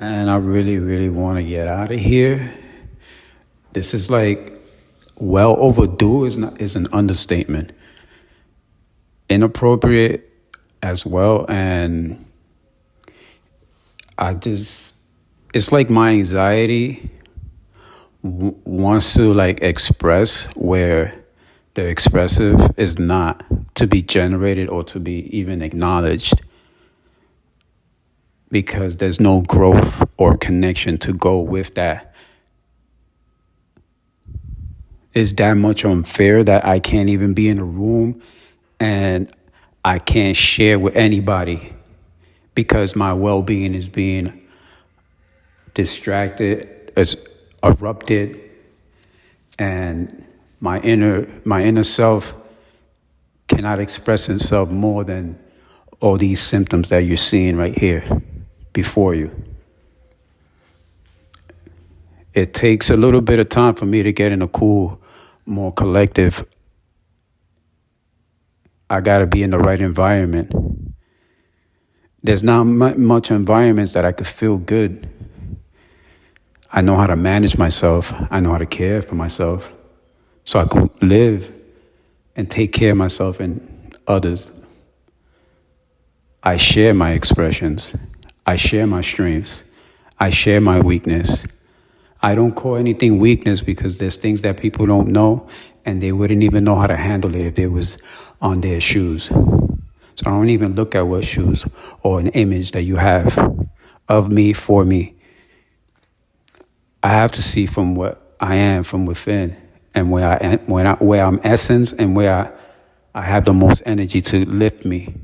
And I really, really want to get out of here. This is like well overdue is an understatement. Inappropriate as well, and it's like my anxiety wants to like express where the expressive is not to be generated or to be even acknowledged because there's no growth or connection to go with that. It's that much unfair that I can't even be in a room and I can't share with anybody because my well-being is being distracted, it's erupted, and my inner self cannot express itself more than all these symptoms that you're seeing right here before you. It takes a little bit of time for me to get in a cool, more collective. I got to be in the right environment. There's not much environments that I could feel good. I know how to manage myself. I know how to care for myself. So I could live and take care of myself and others. I share my expressions. I share my strengths. I share my weakness. I don't call anything weakness because there's things that people don't know and they wouldn't even know how to handle it if it was on their shoes. So I don't even look at what shoes or an image that you have of me, for me. I have to see from what I am from within and where I'm essence and where I have the most energy to lift me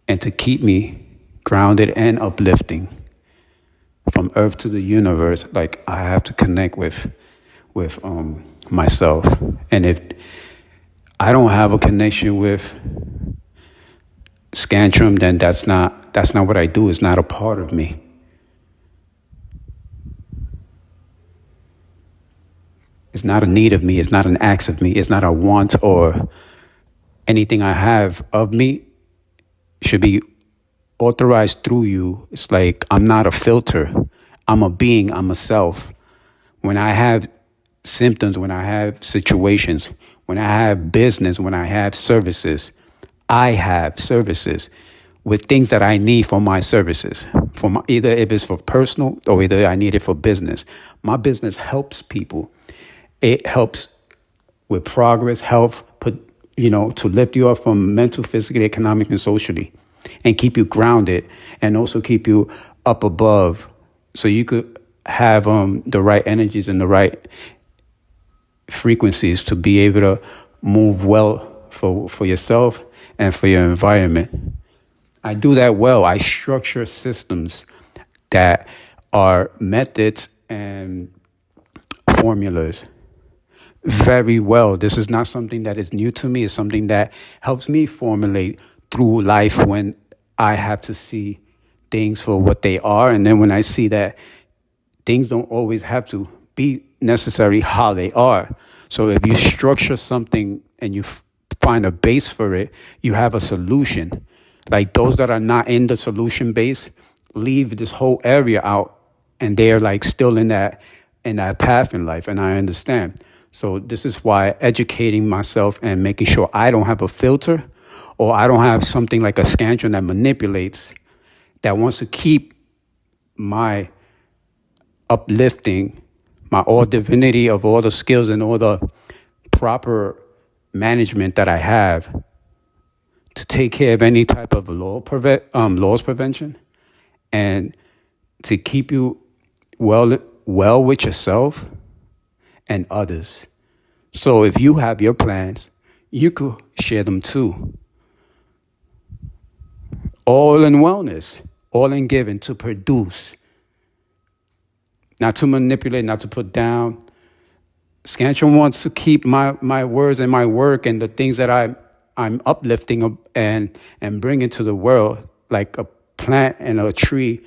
and to keep me grounded and uplifting from earth to the universe. Like I have to connect with myself. And if I don't have a connection with Scantron, then that's not what I do. It's not a part of me. It's not a need of me. It's not an act of me. It's not a want or anything I have of me should be authorized through you. It's like I'm not a filter. I'm a being. I'm a self. When I have symptoms, when I have situations, when I have business, when I have services, I have services with things that I need for my services. Either if it's for personal or either I need it for business. My business helps people. It helps with progress, health, to lift you up from mental, physically, economic, and socially, and keep you grounded, and also keep you up above, so you could have the right energies and the right frequencies to be able to move well for yourself and for your environment. I do that well. I structure systems that are methods and formulas very well. This is not something that is new to me. It's something that helps me formulate through life when I have to see things for what they are. And then when I see that things don't always have to be necessarily how they are. So if you structure something and you find a base for it, you have a solution. Like those that are not in the solution base leave this whole area out and they're like still in that path in life. And I understand. So this is why educating myself and making sure I don't have a filter or I don't have something like a Scantron that manipulates, that wants to keep my uplifting, my all divinity of all the skills and all the proper management that I have to take care of any type of loss prevention and to keep you well with yourself and others. So if you have your plans, you could share them too. All in wellness, all in giving, to produce, not to manipulate, not to put down. Scantron wants to keep my words and my work and the things that I'm uplifting and bringing to the world, like a plant and a tree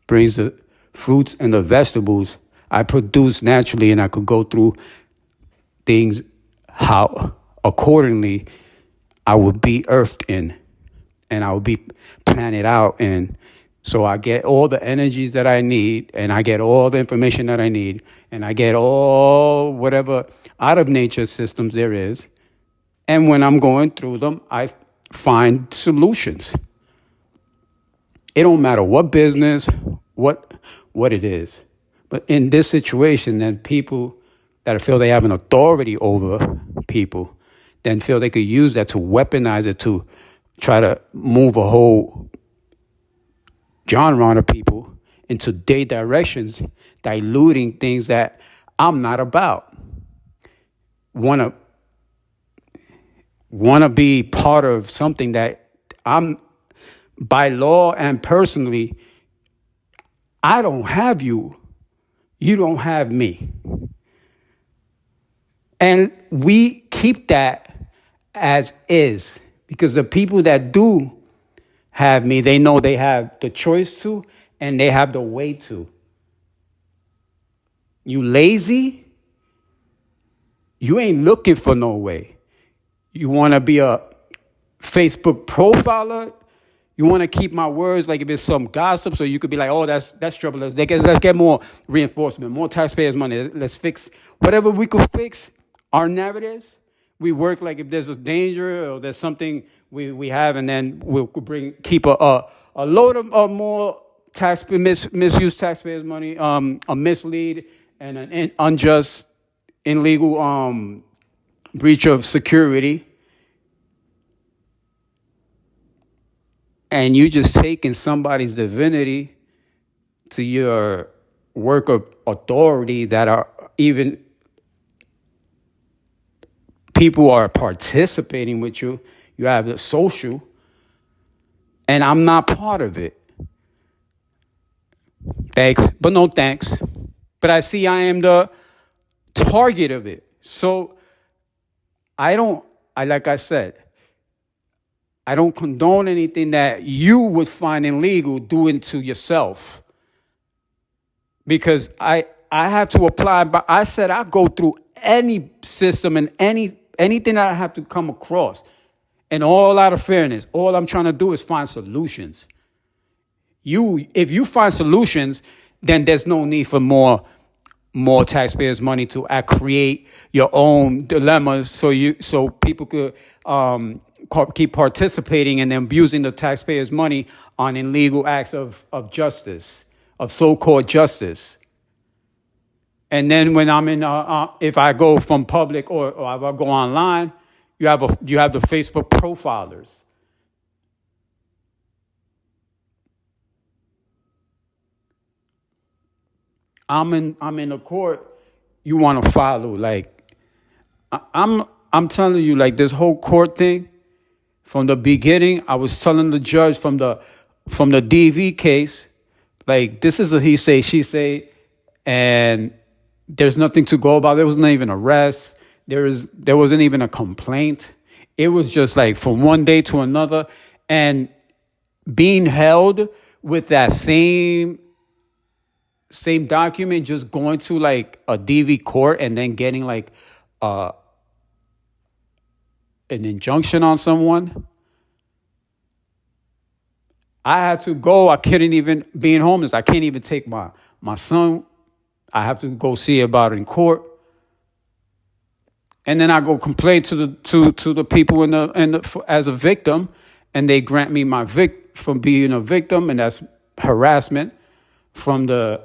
brings the fruits and the vegetables. I produce naturally, and I could go through things how accordingly I would be earthed in, and I would be planted out and So I get all the energies that I need, and I get all the information that I need, and I get all whatever out of nature systems there is. And when I'm going through them, I find solutions. It don't matter what business, what it is. But in this situation, then people that feel they have an authority over people, then feel they could use that to weaponize it to try to move a whole genre of people into their directions, diluting things that I'm not about. Wanna be part of something that I'm, by law and personally, I don't have you. You don't have me. And we keep that as is, because the people that do have me, they know they have the choice to, and they have the way to. You lazy, you ain't looking for no way. You want to be a Facebook profiler, you want to keep my words like if it's some gossip, so you could be like, oh, that's trouble. Let's get more reinforcement, more taxpayers' money. Let's fix whatever we could fix. Our narratives, we work like if there's a danger or there's something we have, and then we'll keep a load of more misuse taxpayers' money, a mislead and an unjust, illegal breach of security. And you just taking somebody's divinity to your work of authority that are even people are participating with you. You have the social, and I'm not part of it. Thanks, but no thanks. But I see I am the target of it. So like I said, I don't condone anything that you would find illegal doing to yourself. Because I have to apply, but I said I go through any system and anything that I have to come across. And all out of fairness, all I'm trying to do is find solutions. If you find solutions, then there's no need for more taxpayers' money to create your own dilemmas, so people could keep participating and then abusing the taxpayers' money on illegal acts of justice, of so-called justice. And then when I'm in, if I go from public or if I go online, you have the Facebook profilers. I'm in the court. You want to follow? Like, I'm telling you, like this whole court thing. From the beginning, I was telling the judge from the DV case, like this is a he say she say, and there's nothing to go about. There wasn't even an arrest. There wasn't even a complaint. It was just like from one day to another, and being held with that same document, just going to like a DV court and then getting like an injunction on someone. I had to go. I couldn't even, being homeless, I can't even take my son. I have to go see about it in court. And then I go complain to the people as a victim, and they grant me my from being a victim, and that's harassment from the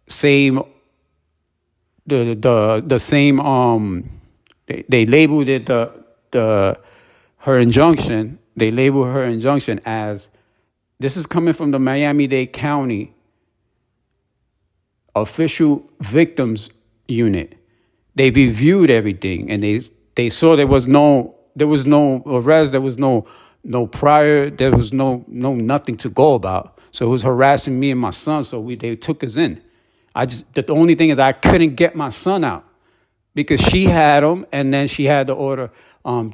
same the same they labeled it her injunction. They labeled her injunction as, this is coming from the Miami-Dade County Official Victims Unit. They reviewed everything, and they saw there was no arrest, there was no prior, there was no nothing to go about. So it was harassing me and my son. So they took us in. The only thing is I couldn't get my son out because she had him, and then she had the order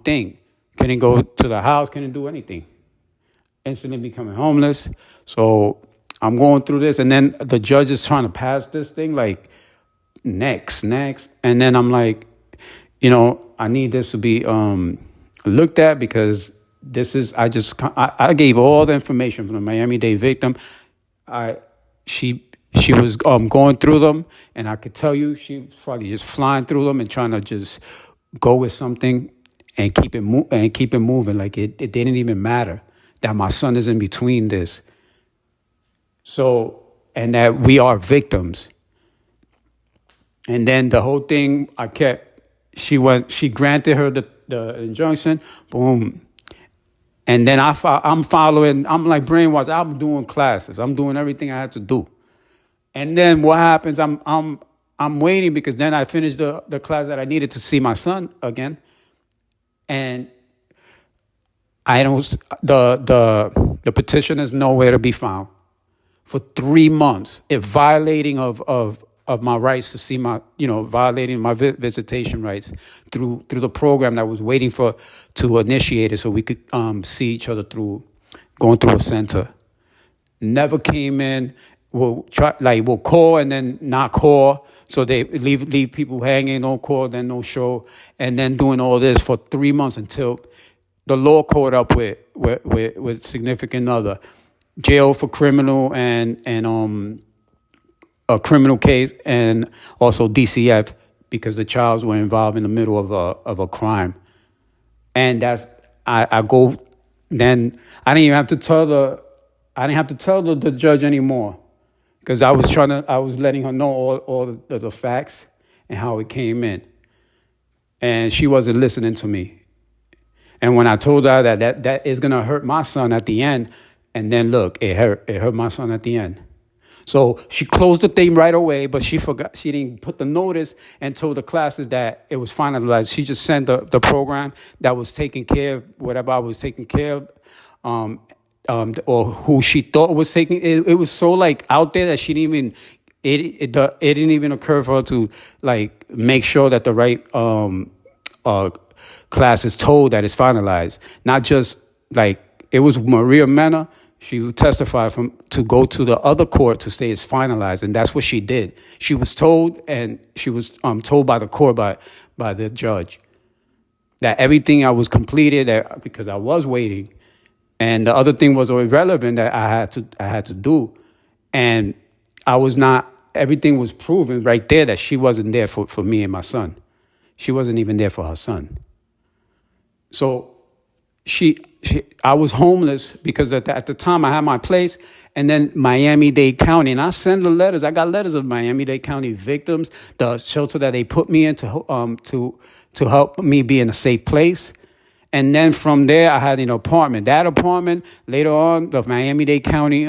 thing. Couldn't go to the house, couldn't do anything. Instantly becoming homeless. So I'm going through this, and then the judge is trying to pass this thing like next. And then I'm like, I need this to be looked at, because this is, I gave all the information from the Miami-Dade victim. I she was going through them, and I could tell you she was probably just flying through them and trying to just go with something and keep it moving. Like it didn't even matter that my son is in between this. So, and that we are victims. And then the whole thing, she granted her the injunction, boom. And then I'm following, I'm like brainwashed. I'm doing classes. I'm doing everything I had to do. And then what happens, I'm waiting because then I finished the class that I needed to see my son again. And I don't, the petition is nowhere to be found. For 3 months, it violating of my rights to see violating my visitation rights through the program that was waiting to initiate it so we could see each other through going through a center. Never came in. We'll call and then not call. So they leave people hanging, no call, then no show, and then doing all this for 3 months until the law caught up with significant other. Jail for criminal and a criminal case, and also DCF because the childs were involved in the middle of a crime. And I go. Then I didn't have to tell the judge anymore because I was letting her know all the facts and how it came in, and she wasn't listening to me. And when I told her that is gonna hurt my son at the end. And then look, it hurt my son at the end. So she closed the thing right away, but she forgot, she didn't put the notice and told the classes that it was finalized. She just sent the program that was taking care of whatever I was taking care of, or who she thought was taking. It was so like out there that she didn't even, it didn't even occur for her to like make sure that the right class is told that it's finalized. Not just like, it was Maria Mena. She testified to go to the other court to say it's finalized, and that's what she did. She was told, and she was told by the court by the judge that everything I was completed because I was waiting, and the other thing was irrelevant that I had to do, and I was not. Everything was proven right there that she wasn't there for me and my son. She wasn't even there for her son. So I was homeless because at the time I had my place, and then Miami-Dade County, and I send the letters. I got letters of Miami-Dade County victims, the shelter that they put me in to help me be in a safe place. And then from there, I had an apartment. That apartment, later on, the Miami-Dade County,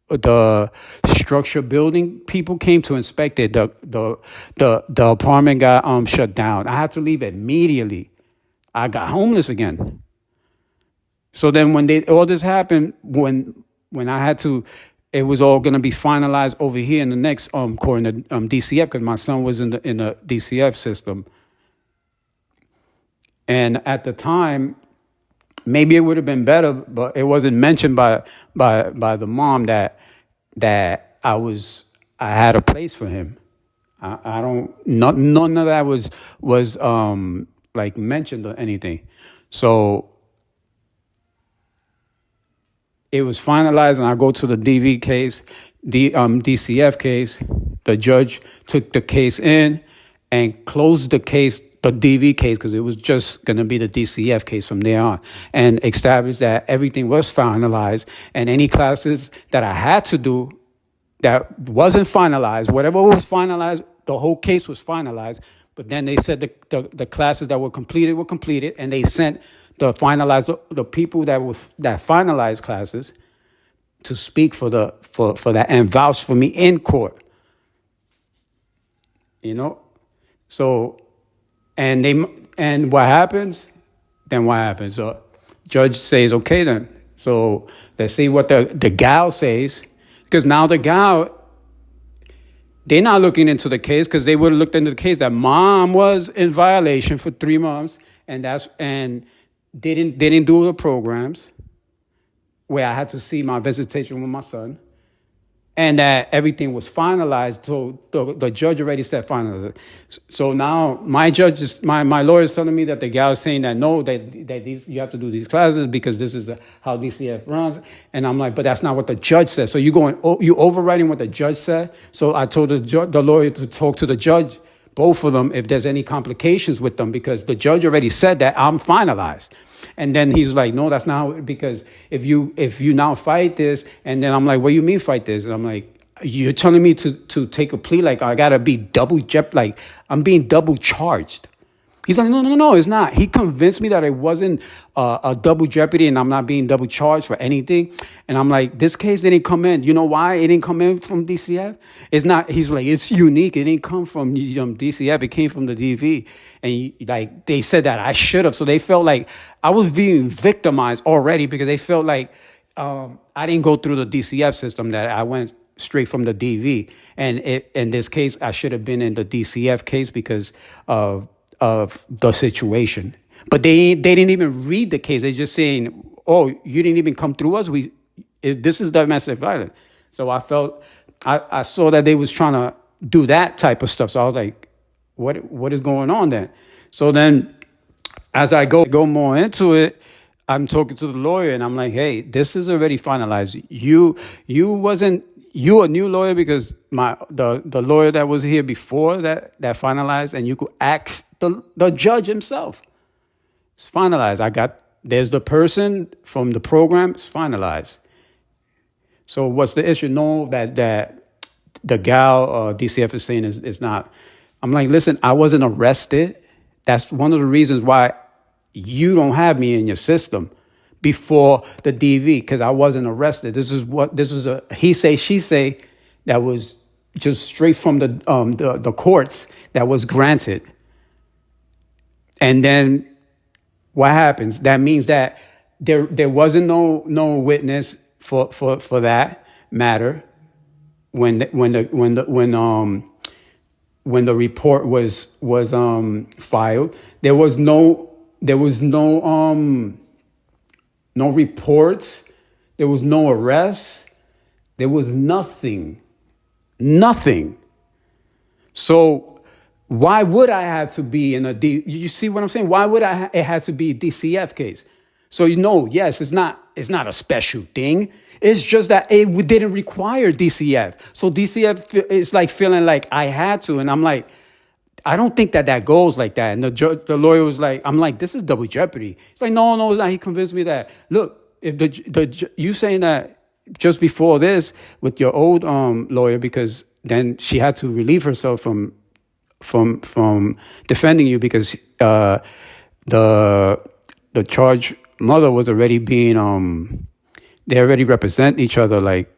the structure building people came to inspect it. The apartment got shut down. I had to leave immediately. I got homeless again. So then when all this happened, when I had to, it was all going to be finalized over here in the next court in the DCF because my son was in the DCF system. And at the time, maybe it would have been better, but it wasn't mentioned by the mom that I had a place for him. None of that was like mentioned or anything. So it was finalized, and I go to the DV case, DCF case. The judge took the case in and closed the case, the DV case, because it was just going to be the DCF case from there on, and established that everything was finalized, and any classes that I had to do that wasn't finalized, whatever was finalized, the whole case was finalized. But then they said the classes that were completed, and they sent the people that finalized classes to speak for that and vouch for me in court. So and what happens? Then what happens? So judge says, okay then. So let's see what the gal says, because now the gal, they're not looking into the case because they would have looked into the case that mom was in violation for 3 months, and didn't do the programs where I had to see my visitation with my son, and that everything was finalized. So the judge already said finalized. So now my lawyer is telling me that the gal is saying that no, that you have to do these classes because this is how DCF runs. And I'm like, but that's not what the judge said. So you overriding what the judge said. So I told the lawyer to talk to the judge, both of them, if there's any complications with them, because the judge already said that I'm finalized. And then he's like, no, that's not, because if you now fight this, and then I'm like, what do you mean fight this? And I'm like, you're telling me to take a plea, like I gotta be like I'm being double charged. He's like, no, it's not. He convinced me that it wasn't a double jeopardy and I'm not being double charged for anything. And I'm like, this case didn't come in. You know why it didn't come in from DCF? It's not. He's like, it's unique. It didn't come from DCF. It came from the DV. And like they said that I should have. So they felt like I was being victimized already because they felt like I didn't go through the DCF system, that I went straight from the DV. And in this case, I should have been in the DCF case because of the situation. But they didn't even read the case. They're just saying, oh, you didn't even come through us. This is domestic violence. So I saw that they was trying to do that type of stuff. So I was like, what is going on then? So then as I go more into it, I'm talking to the lawyer and I'm like, hey, this is already finalized. You a new lawyer because the lawyer that was here before that finalized, and you could ask the judge himself. It's finalized. There's the person from the program. It's finalized. So what's the issue? No, that the gal DCF is saying is not. I'm like, listen, I wasn't arrested. That's one of the reasons why you don't have me in your system before the DV, because I wasn't arrested. This was a he say, she say that was just straight from the courts that was granted. And then what happens? That means that there wasn't no witness for that matter when the report was filed. There was no reports. There was no arrests. There was nothing. So why would I have to be in you see what I'm saying? Why would it have to be a DCF case? So yes, it's not a special thing. It's just that it didn't require DCF. So DCF is like feeling like I had to, and I'm like, I don't think that goes like that. And the lawyer was like, I'm like, this is double jeopardy. He's like, no. He convinced me that, look, if you saying that just before this with your old lawyer, because then she had to relieve herself from defending you because the charge mother was already being they already represent each other like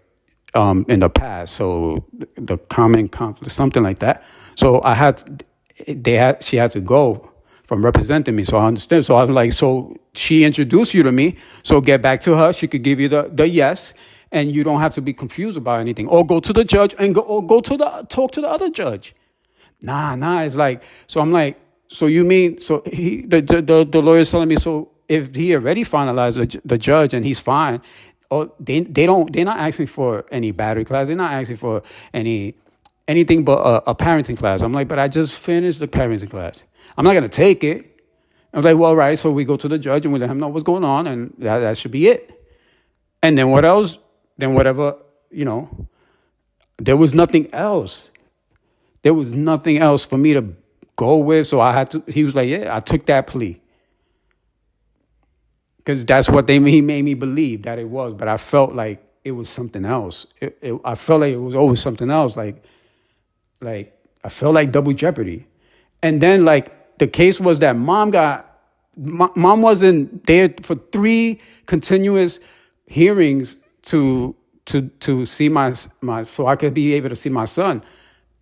in the past. So the common conflict, something like that. So she had to go from representing me. So I understand. So I was like, so she introduced you to me. So get back to her. She could give you the yes, and you don't have to be confused about anything. Or go to the judge and talk to the other judge. Nah. It's like, so I'm like, so you mean, so the lawyer's telling me, so if he already finalized the judge and he's fine, they're not asking for any battery class. They're not asking for anything but a parenting class. I'm like, but I just finished the parenting class. I'm not going to take it. I was like, well, all right. So we go to the judge and we let him know what's going on, and that should be it. And then what else? Then whatever, there was nothing else. There was nothing else for me to go with. So he was like, yeah, I took that plea. Because that's what he made me believe that it was. But I felt like it was something else. I felt like it was always something else. Like I felt like double jeopardy. And then like the case was that mom wasn't there for 3 continuous hearings to see my so I could be able to see my son.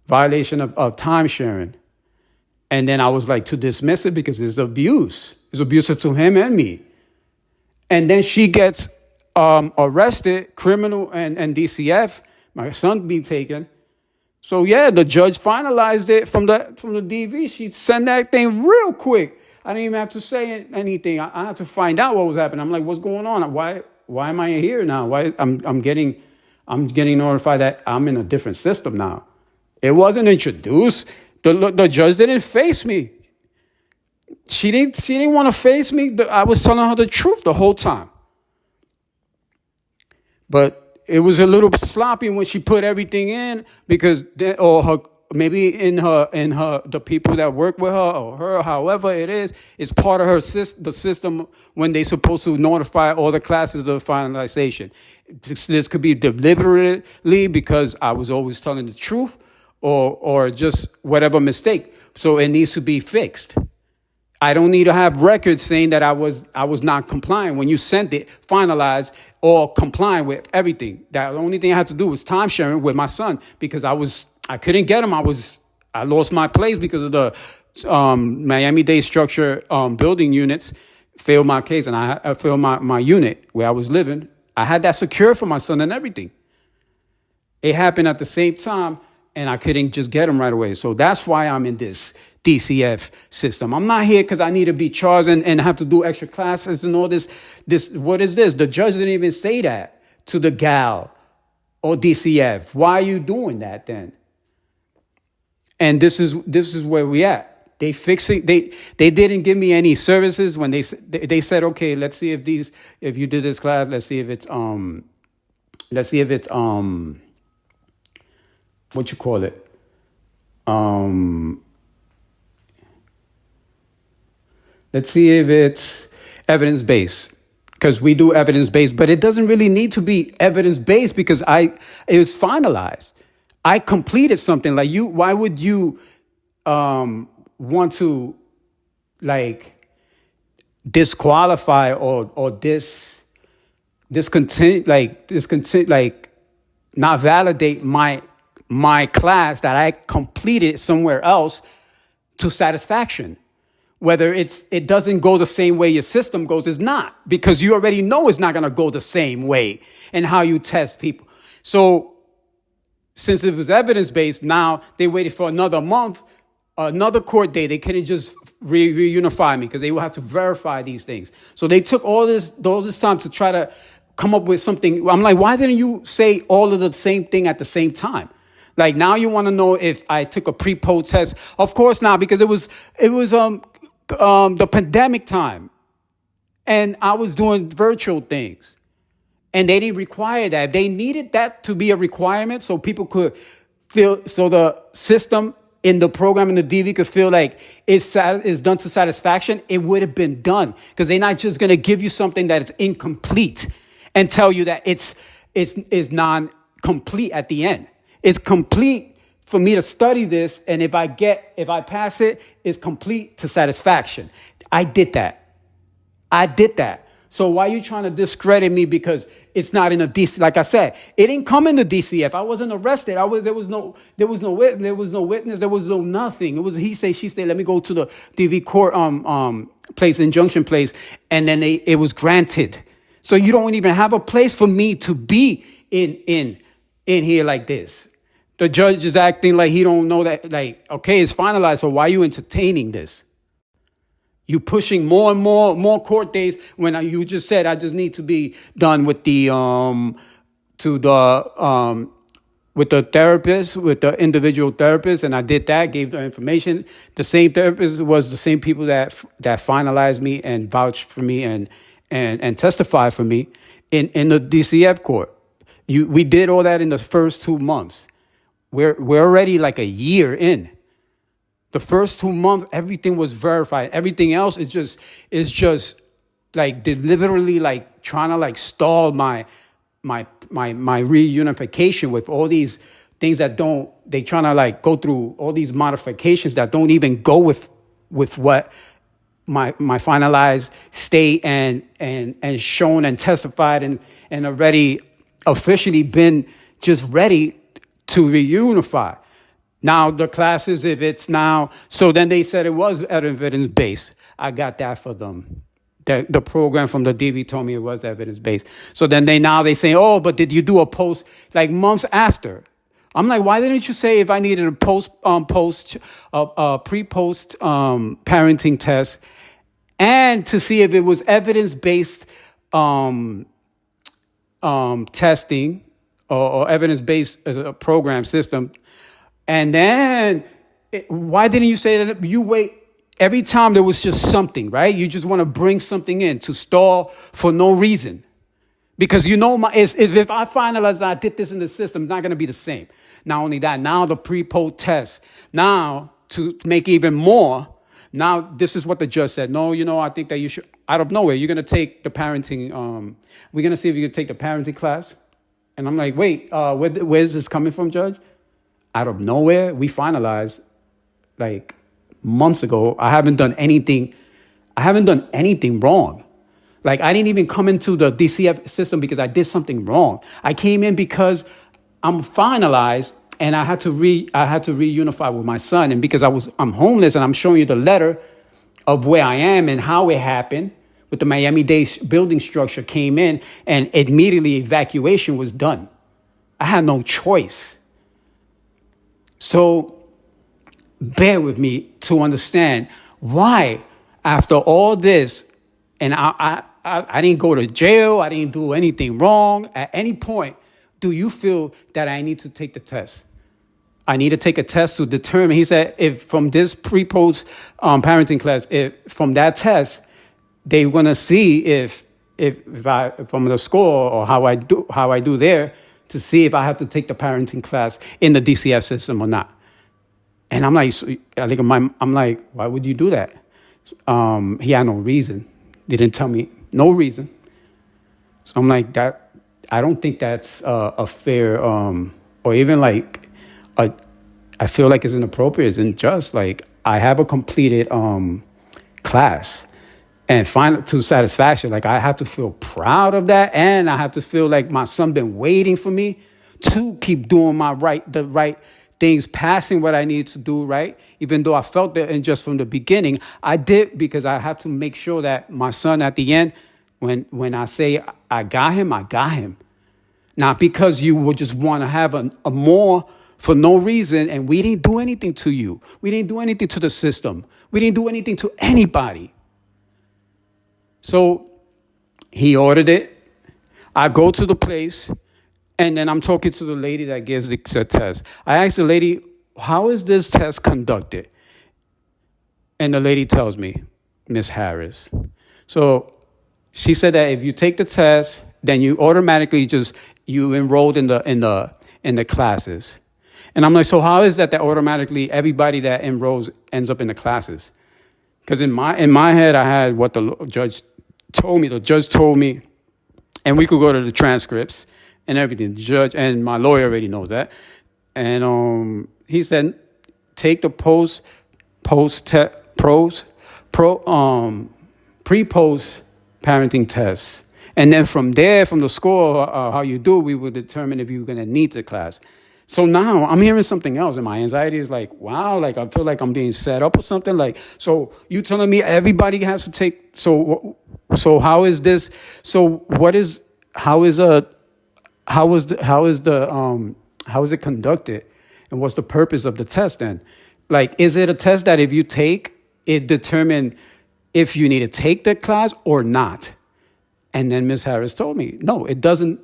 Violation of time sharing. And then I was like to dismiss it because it's abuse. It's abusive to him and me. And then she gets arrested, criminal and DCF. My son being taken. So yeah, the judge finalized it from the DV. She sent that thing real quick. I didn't even have to say anything. I had to find out what was happening. I'm like, what's going on? Why am I here now? Why I'm getting I'm getting notified that I'm in a different system now. It wasn't introduced. The judge didn't face me. She didn't want to face me. I was telling her the truth the whole time. But it was a little sloppy when she put everything in, because or her, maybe in her the people that work with her or her, however it is, it's part of her the system when they're supposed to notify all the classes of finalization. This could be deliberately because I was always telling the truth, or just whatever mistake. So it needs to be fixed. I don't need to have records saying that I was not complying when you sent it, finalized, or complying with everything. The only thing I had to do was time sharing with my son, because I couldn't get him. I lost my place because of the Miami-Dade structure building units failed my case, and I failed my unit where I was living. I had that secure for my son and everything. It happened at the same time, and I couldn't just get him right away. So that's why I'm in this DCF system. I'm not here because I need to be charged and have to do extra classes and all this. What is this? The judge didn't even say that to the gal or DCF. Why are you doing that then? And this is where we at. They fixing. They didn't give me any services when they said, okay, let's see if you did this class, let's see if it's what you call it, let's see if it's evidence-based, because we do evidence-based, but it doesn't really need to be evidence-based because it was finalized. I completed something. Like you, why would you want to like disqualify or discontinue, like not validate my class that I completed somewhere else to satisfaction? Whether it doesn't go the same way your system goes, is not, because you already know it's not going to go the same way and how you test people. So since it was evidence-based, now they waited for another month, another court date. They couldn't just reunify me because they will have to verify these things. So they took all this time to try to come up with something. I'm like, why didn't you say all of the same thing at the same time? Like, now you want to know if I took a pre-post test? Of course not, because it was the pandemic time, and I was doing virtual things, and they didn't require that. They needed that to be a requirement so people could feel, so the system in the program in the DV could feel like it's done to satisfaction. It would have been done, because they're not just going to give you something that is incomplete and tell you that it's non-complete at the end. It's complete for me to study this, and if I pass it, it's complete to satisfaction. I did that. So why are you trying to discredit me because it's not in a DC? Like I said, it didn't come in the DCF. I wasn't arrested. There was no witness. There was no nothing. It was he say, she say. Let me go to the DV court place, injunction place, and then it was granted. So you don't even have a place for me to be in here like this. The judge is acting like he don't know that, like, okay, it's finalized, so why are you entertaining this? You pushing more and more court days when you just said I just need to be done with the therapist, with the individual therapist, and I did that, gave the information. The same therapist was the same people that finalized me and vouched for me and testified for me in the DCF court. We did all that in the first 2 months. We're already like a year in. The first 2 months, everything was verified. Everything else is just like deliberately like trying to like stall my reunification with all these things that they trying to like go through all these modifications that don't even go with what my finalized state and shown and testified and already officially been just ready to reunify. Now the classes, if it's now, so then they said it was evidence-based. I got that for them. The program from the DV told me it was evidence-based. So then they say, oh, but did you do a post like months after? I'm like, why didn't you say if I needed a pre-post parenting test and to see if it was evidence-based testing or evidence-based program system. And then, why didn't you say that? You wait. Every time there was just something, right? You just want to bring something in to stall for no reason. Because if I finalize that I did this in the system, it's not going to be the same. Not only that, now the pre-post test. Now, to make even more, now this is what the judge said. No, I think that you should, out of nowhere, you're going to take the parenting, we're going to see if you can take the parenting class. And I'm like, wait, where's this coming from, Judge? Out of nowhere, we finalized like months ago. I haven't done anything wrong. Like, I didn't even come into the DCF system because I did something wrong. I came in because I'm finalized and I had to reunify with my son. And because I'm homeless, and I'm showing you the letter of where I am and how it happened with the Miami-Dade building structure came in, and immediately evacuation was done. I had no choice. So bear with me to understand why, after all this, and I didn't go to jail, I didn't do anything wrong. At any point, do you feel that I need to take the test? I need to take a test to determine. He said, if from this pre-post parenting class, if from that test, they're gonna see if I, from the score or how I do there, to see if I have to take the parenting class in the DCF system or not. And I'm like, why would you do that? He had no reason. They didn't tell me no reason. So I'm like, that I don't think that's a fair, or even like, I feel like it's inappropriate, it's unjust. Like, I have a completed class, and find to satisfaction. Like, I have to feel proud of that, and I have to feel like my son been waiting for me to keep doing the right things, passing what I need to do, right? Even though I felt that, and just from the beginning, I did, because I had to make sure that my son at the end, when I say I got him, I got him. Not because you would just want to have a more for no reason, and we didn't do anything to you. We didn't do anything to the system. We didn't do anything to anybody. So he ordered it. I go to the place, and then I'm talking to the lady that gives the test. I asked the lady, how is this test conducted? And the lady tells me, Miss Harris. So she said that if you take the test, then you automatically you enrolled in the classes. And I'm like, so how is that automatically everybody that enrolls ends up in the classes? Because in my head, I had what the judge told me. The judge told me, and we could go to the transcripts and everything. The judge and my lawyer already knows that. And he said, take the pre-post parenting test. And then from there, from the score, how you do, we will determine if you're going to need the class. So now I'm hearing something else, and my anxiety is like, wow, like I feel like I'm being set up or something. Like, so you telling me everybody has to take? So how is this? So how is it conducted, and what's the purpose of the test then? Like, is it a test that if you take, it determine if you need to take the class or not? And then Ms. Harris told me, no, it doesn't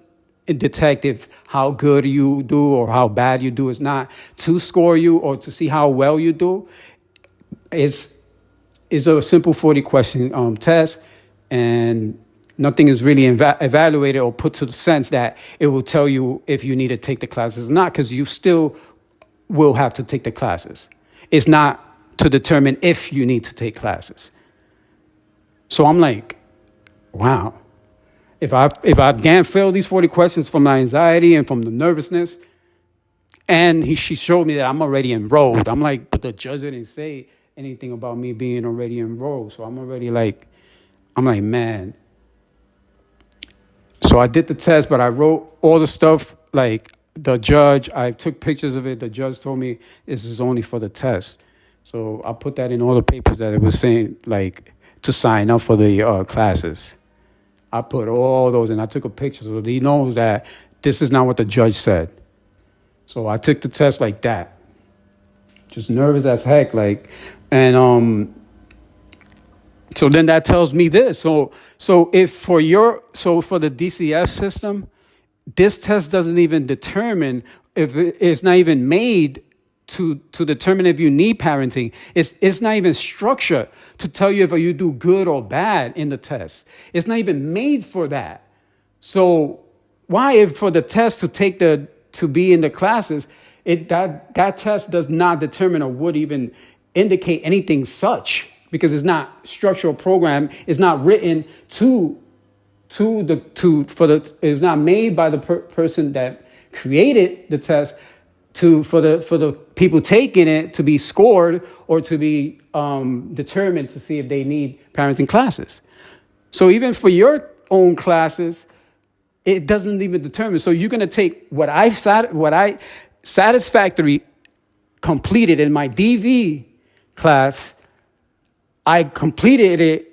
detect if how good you do or how bad you do. It's not to score you or to see how well you do. It's a simple 40-question test, and nothing is really evaluated or put to the sense that it will tell you if you need to take the classes or not, because you still will have to take the classes. It's not to determine if you need to take classes. So I'm like, wow. If I can't fail these 40 questions from my anxiety and from the nervousness, and she showed me that I'm already enrolled. I'm like, but the judge didn't say anything about me being already enrolled. So I'm like, man. So I did the test, but I wrote all the stuff like the judge. I took pictures of it. The judge told me this is only for the test. So I put that in all the papers that it was saying, like, to sign up for the classes. I put all those and I took a picture so he knows that this is not what the judge said. So I took the test like that. Just nervous as heck, like, and so then that tells me this. So for the DCF system, this test doesn't even determine it's not even made to determine if you need parenting. It's not even structured to tell you if you do good or bad in the test. It's not even made for that. So why, if for the test to be in the classes, that test does not determine or would even indicate anything such, because it's not structural program. It's not written it's not made by the person that created the test for the people taking it to be scored or to be determined to see if they need parenting classes. So even for your own classes, it doesn't even determine. So you're going to take what I satisfactory completed in my DV class. I completed it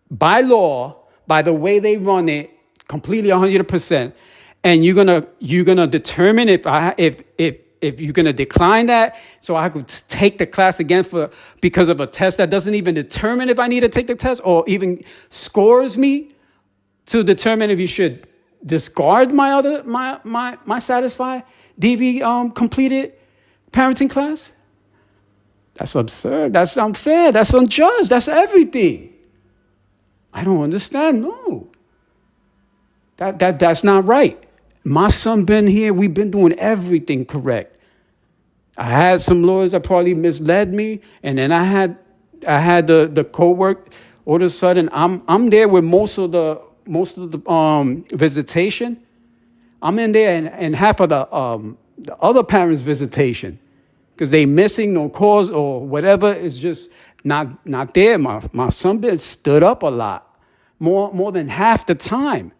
by law, by the way they run it, completely 100%. And you're gonna determine if you're gonna decline that, so I could take the class again because of a test that doesn't even determine if I need to take the test, or even scores me to determine if you should discard my satisfied DV completed parenting class. That's absurd. That's unfair. That's unjust. That's everything. I don't understand. No, that's not right. My son been here. We've been doing everything correct. I had some lawyers that probably misled me, and then I had the co-work. All of a sudden, I'm there with most of the visitation. I'm in there and half of the other parents' visitation, because they missing no cause or whatever is just not there. My son been stood up a lot, more than half the time,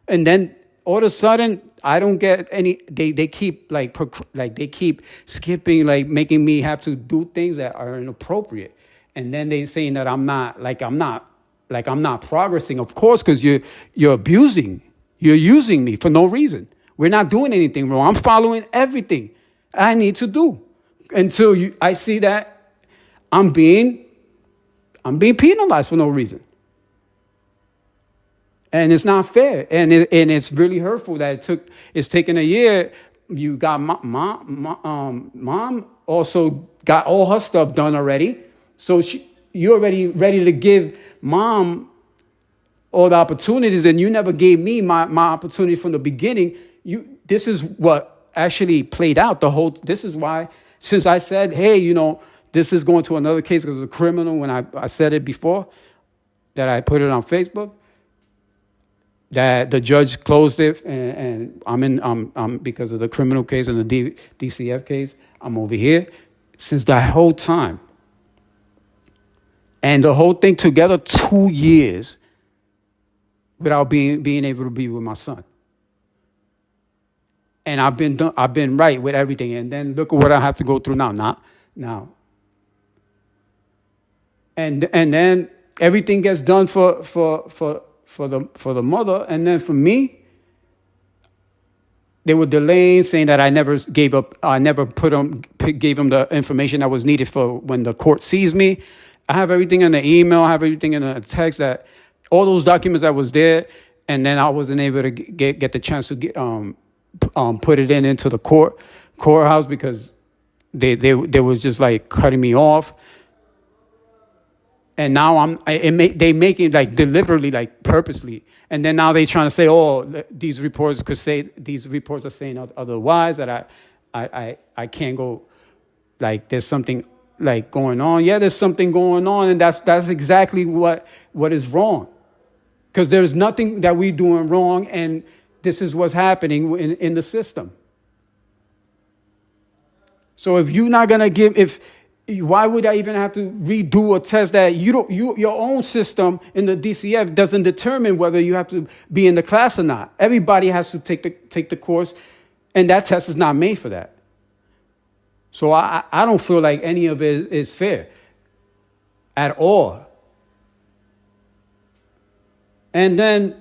and then all of a sudden I don't get any. They keep they keep skipping, making me have to do things that are inappropriate, and then they saying that I'm not progressing. Of course, because you're abusing, you're using me for no reason. We're not doing anything wrong. I'm following everything I need to do until I see that I'm being penalized for no reason. And it's not fair, and it's really hurtful that it's taken a year. You got mom also got all her stuff done already, so you're already ready to give mom all the opportunities, and you never gave me my opportunity from the beginning. This is what actually played out. This is why, since I said, hey, this is going to another case because of a criminal, when I said it before, that I put it on Facebook, that the judge closed it, and I'm because of the criminal case and the DCF case, I'm over here since that whole time. And the whole thing together, 2 years without being able to be with my son. And I've been right with everything. And then look at what I have to go through now. And then everything gets done for the mother, and then for me, they were delaying, saying that I never gave up. I never gave them the information that was needed for when the court sees me. I have everything in the email. I have everything in the text, that all those documents that was there, and then I wasn't able to get the chance to put it into the courthouse because they was just cutting me off. And now they make it deliberately, purposely. And then now they trying to say, these reports are saying otherwise, that I can't go, there's something going on. Yeah, there's something going on, and that's exactly what is wrong. Because there's nothing that we doing wrong, and this is what's happening in the system. So if you're not gonna why would I even have to redo a test that your own system in the DCF doesn't determine whether you have to be in the class or not? Everybody has to take the course, and that test is not made for that. So I don't feel like any of it is fair at all. And then